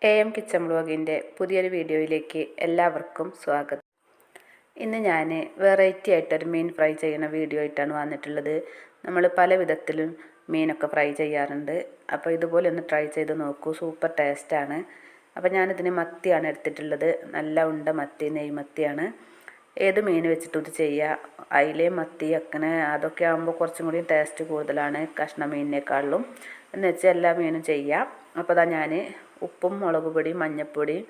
AM kitchen വ്ലോഗിൻ്റെ പുതിയൊരു വീഡിയോയിലേക്ക് എല്ലാവർക്കും സ്വാഗതം. ഇന്ന് ഞാൻ വെറൈറ്റി ആയിട്ടൊരു മീൻ ഫ്രൈ ചെയ്യുന്ന വീഡിയോ ആയിട്ടാണ് വന്നിട്ടുള്ളത്. നമ്മൾ പല വിധത്തിലും മീനൊക്കെ ഫ്രൈ ചെയ്യാറുണ്ട്. അപ്പോൾ ഇതുപോലെ ഒന്ന് ട്രൈ ചെയ്ത് നോക്കൂ, സൂപ്പർ ടേസ്റ്റാണ്. അപ്പോൾ ഞാനിതിന് മത്തിയാണ് എടുത്തിട്ടുള്ളത്. നല്ല ഉണ്ട മത്തി, നെയ്മത്തിയാണ്. ഏത് മീൻ വെച്ചിട്ടും ഇത് ചെയ്യുക. അയിലയും മത്തി അങ്ങനെ അതൊക്കെ ആകുമ്പോൾ കുറച്ചും കൂടി ടേസ്റ്റ് കൂടുതലാണ് കഷ്ണ മീനിനേക്കാളും. എന്ന് വെച്ചാൽ എല്ലാ മീനും ചെയ്യാം. അപ്പോൾ അതാ ഞാൻ ഉപ്പും മുളക് പൊടിയും മഞ്ഞൾപ്പൊടിയും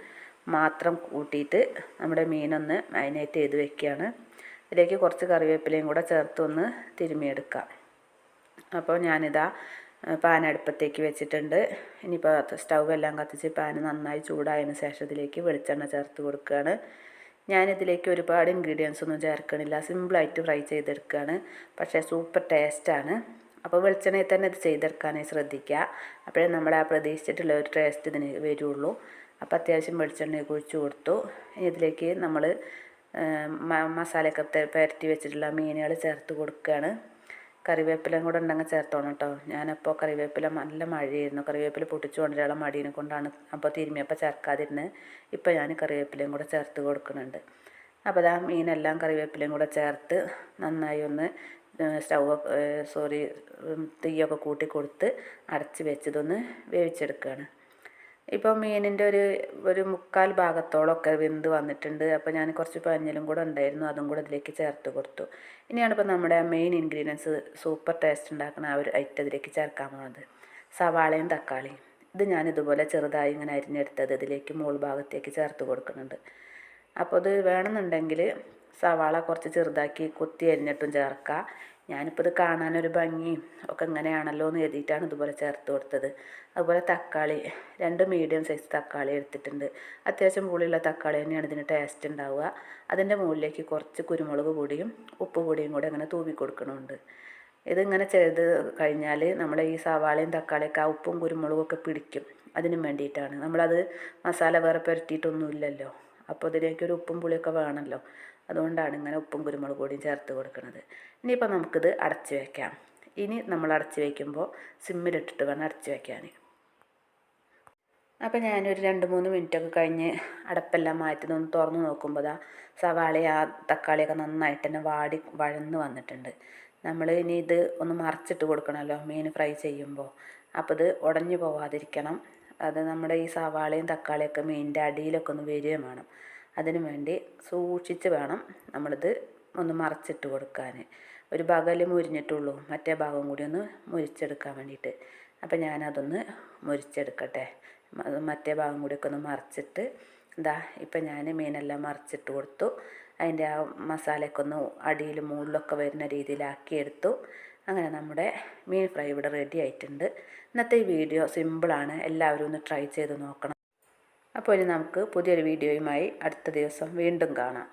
മാത്രം കൂട്ടിയിട്ട് നമ്മുടെ മീനൊന്ന് മാരിനേറ്റ് ചെയ്ത് വെക്കുകയാണ്. ഇതിലേക്ക് കുറച്ച് കറിവേപ്പിലയും കൂടെ ചേർത്തൊന്ന് തിരുമ്മിയെടുക്കാം. അപ്പോൾ ഞാനിതാ പാൻ അടുപ്പത്തേക്ക് വെച്ചിട്ടുണ്ട്. ഇനിയിപ്പോൾ സ്റ്റൗ എല്ലാം കത്തിച്ച് പാൻ നന്നായി ചൂടായതിന് ശേഷം ഇതിലേക്ക് വെളിച്ചെണ്ണ ചേർത്ത് കൊടുക്കുകയാണ്. ഞാനിതിലേക്ക് ഒരുപാട് ഇൻഗ്രീഡിയൻസ് ഒന്നും ചേർക്കണില്ല, സിമ്പിളായിട്ട് ഫ്രൈ ചെയ്തെടുക്കുകയാണ്. പക്ഷേ സൂപ്പർ ടേസ്റ്റാണ്. അപ്പോൾ വെളിച്ചെണ്ണയിൽ തന്നെ ഇത് ചെയ്തെടുക്കാനായി ശ്രദ്ധിക്കുക. അപ്പോഴേ നമ്മൾ ആ പ്രതീക്ഷിച്ചിട്ടുള്ള ഒരു ടേസ്റ്റ് ഇതിന് വരുള്ളൂ. അപ്പോൾ അത്യാവശ്യം വെളിച്ചെണ്ണ ഒഴിച്ച് കൊടുത്തു. ഇതിലേക്ക് നമ്മൾ മസാലയൊക്കെ പുരട്ടി വെച്ചിട്ടുള്ള മീനുകൾ ചേർത്ത് കൊടുക്കുകയാണ്. കറിവേപ്പിലയും കൂടെ ഉണ്ടെങ്കിൽ ചേർത്തോണം കേട്ടോ. ഞാനപ്പോൾ കറിവേപ്പില നല്ല മഴയായിരുന്നു, കറിവേപ്പില പൊട്ടിച്ചു കൊണ്ടുവരാനുള്ള മടീനെ കൊണ്ടാണ് അപ്പോൾ തിരുമ്മിയപ്പോൾ ചേർക്കാതിരുന്നത്. ഇപ്പോൾ ഞാൻ കറിവേപ്പിലയും കൂടെ ചേർത്ത് കൊടുക്കുന്നുണ്ട്. അപ്പോൾ അതാ മീനെല്ലാം കറിവേപ്പിലയും കൂടെ ചേർത്ത് നന്നായി ഒന്ന് തീയൊക്കെ കൂട്ടി കൊടുത്ത് അടച്ച് വെച്ചതൊന്ന് വേവിച്ചെടുക്കുകയാണ്. ഇപ്പോൾ മീനിൻ്റെ ഒരു മുക്കാൽ ഭാഗത്തോളമൊക്കെ വെന്ത് വന്നിട്ടുണ്ട്. അപ്പോൾ ഞാൻ കുറച്ച് പഞ്ഞലും കൂടെ ഉണ്ടായിരുന്നു, അതും കൂടെ ഇതിലേക്ക് ചേർത്ത് കൊടുത്തു. ഇനിയാണ് ഇപ്പോൾ നമ്മുടെ മെയിൻ ഇൻഗ്രീഡിയൻസ് സൂപ്പർ ടേസ്റ്റ് ഉണ്ടാക്കുന്ന ആ ഒരു ഐറ്റം ഇതിലേക്ക് ചേർക്കാൻ പോകുന്നത്. സവാളയും തക്കാളിയും ഇത് ഞാനിതുപോലെ ചെറുതായി ഇങ്ങനെ അരിഞ്ഞെടുത്തത് ഇതിലേക്ക് മുകൾ ഭാഗത്തേക്ക് ചേർത്ത് കൊടുക്കുന്നുണ്ട്. അപ്പോൾ ഇത് വേണമെന്നുണ്ടെങ്കിൽ സവാള കുറച്ച് ചെറുതാക്കി കൊത്തി അരിഞ്ഞിട്ടും ചേർക്കാം. ഞാനിപ്പോൾ ഇത് കാണാനൊരു ഭംഗിയും ഒക്കെ ഇങ്ങനെയാണല്ലോ എന്ന് എഴുതിയിട്ടാണ് ഇതുപോലെ ചേർത്ത് കൊടുത്തത്. അതുപോലെ തക്കാളി 2 മീഡിയം സൈസ് തക്കാളി എടുത്തിട്ടുണ്ട്. അത്യാവശ്യം പുളിയുള്ള തക്കാളി തന്നെയാണ് ഇതിന് ടേസ്റ്റ് ഉണ്ടാവുക. അതിൻ്റെ മുകളിലേക്ക് കുറച്ച് കുരുമുളക് പൊടിയും ഉപ്പ് പൊടിയും കൂടെ അങ്ങനെ തൂവി കൊടുക്കണമുണ്ട്. ഇതിങ്ങനെ ചെയ്ത് കഴിഞ്ഞാൽ നമ്മൾ ഈ സവാളയും തക്കാളിയൊക്കെ ആ ഉപ്പും കുരുമുളകും ഒക്കെ പിടിക്കും. അതിനും വേണ്ടിയിട്ടാണ്. നമ്മളത് മസാല വേറെ പുരട്ടിയിട്ടൊന്നുമില്ലല്ലോ. അപ്പോൾ ഇതിലേക്കൊരു ഉപ്പും പുളിയൊക്കെ വേണമല്ലോ. അതുകൊണ്ടാണ് ഇങ്ങനെ ഉപ്പും കുരുമുളക് പൊടിയും ചേർത്ത് കൊടുക്കുന്നത്. ഇനിയിപ്പോൾ നമുക്കിത് അടച്ച് വയ്ക്കാം. ഇനി നമ്മൾ അടച്ച് വയ്ക്കുമ്പോൾ സിമ്മിലിട്ടിട്ട് വേണം അടച്ച് വയ്ക്കാൻ. അപ്പോൾ ഞാനൊരു 2-3 മിനിറ്റൊക്കെ കഴിഞ്ഞ് അടപ്പെല്ലാം മാറ്റി ഒന്ന് തുറന്ന് നോക്കുമ്പോൾ സവാളയും ആ തക്കാളിയൊക്കെ നന്നായിട്ട് തന്നെ വഴന്ന് വന്നിട്ടുണ്ട്. നമ്മൾ ഇനി ഇത് ഒന്ന് മറിച്ചിട്ട് കൊടുക്കണമല്ലോ മീൻ ഫ്രൈ ചെയ്യുമ്പോൾ. അപ്പോൾ ഇത് ഉടഞ്ഞു പോവാതിരിക്കണം. അത് നമ്മുടെ ഈ സവാളയും തക്കാളിയൊക്കെ മീനിൻ്റെ അടിയിലൊക്കെ ഒന്ന് വരികയും വേണം. അതിനു വേണ്ടി സൂക്ഷിച്ച് വേണം നമ്മളിത് ഒന്ന് മറിച്ചിട്ട് കൊടുക്കാൻ. ഒരു ഭാഗമല്ലേ മുരിഞ്ഞിട്ടുള്ളൂ, മറ്റേ ഭാഗം കൂടി ഒന്ന് മുരിച്ചെടുക്കാൻ വേണ്ടിയിട്ട്. അപ്പോൾ ഞാനതൊന്ന് മുരിച്ചെടുക്കട്ടെ. മറ്റേ ഭാഗം കൂടിയൊക്കെ ഒന്ന് മറിച്ചിട്ട് ഇപ്പം ഞാൻ മീനെല്ലാം മറിച്ചിട്ട് കൊടുത്തു. അതിൻ്റെ ആ മസാലയൊക്കെ ഒന്ന് അടിയിൽ മുകളിലൊക്കെ വരുന്ന രീതിയിലാക്കിയെടുത്തു. അങ്ങനെ നമ്മുടെ മീൻ ഫ്രൈ ഇവിടെ റെഡി ആയിട്ടുണ്ട്. ഇന്നത്തെ ഈ വീഡിയോ സിമ്പിളാണ്, എല്ലാവരും ഒന്ന് ട്രൈ ചെയ്ത് നോക്കണം. അപ്പോൾ ഇനി നമുക്ക് പുതിയൊരു വീഡിയോയുമായി അടുത്ത ദിവസം വീണ്ടും കാണാം.